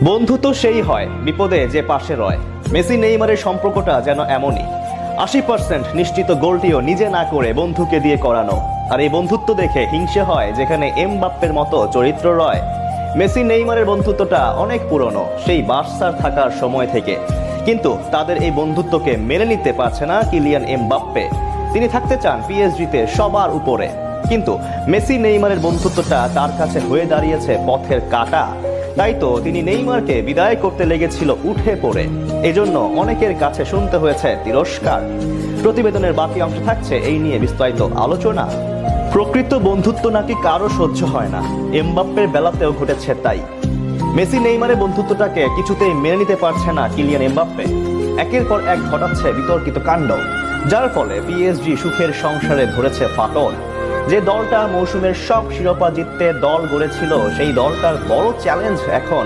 বন্ধু তো সেই হয় বিপদে যে পাশে রয়। মেসি নেইমারের সম্পর্কটা যেন এমনই। 80% নিশ্চিত গোলটিও নিজে না করে বন্ধুকে দিয়ে করানো। আর এই বন্ধুত্ব দেখে হিংসে হয় যেখানে এমবাপ্পের মতো চরিত্র রয়। মেসি নেইমারের বন্ধুত্বটা অনেক পুরনো, সেই বার্সার থাকার সময় থেকে। কিন্তু তাদের এই বন্ধুত্বকে মেনে নিতে পারছে না কিলিয়ান এমবাপ্পে। তিনি থাকতে চান পিএসজিতে সবার উপরে। কিন্তু মেসি নেইমারের বন্ধুত্বটা তার কাছে হয়ে দাঁড়িয়েছে পথের কাঁটা। তাই তো তিনি নেইমারকে বিদায় করতে লেগেছিল উঠে পড়ে। এজন্য অনেকের কাছে শুনতে হয়েছে তিরস্কার। প্রতিবেদনের বাকি অংশ থাকছে এই নিয়ে বিস্তারিত আলোচনা। প্রকৃত বন্ধুত্ব নাকি কারো সহ্য হয় না, এমবাপ্পের বেলাতেও ঘটেছে তাই। মেসি নেইমারের বন্ধুত্বটাকে কিছুতেই মেনে নিতে পারছে না কিলিয়ান এমবাপ্পে। একের পর এক ঘটাচ্ছে বিতর্কিত কাণ্ড, যার ফলে পিএসজি সুখের সংসারে ধরেছে ফাটল। যে দলটা মৌসুমের সব শিরোপা জিততে দল গড়েছিল, সেই দলটার বড় চ্যালেঞ্জ এখন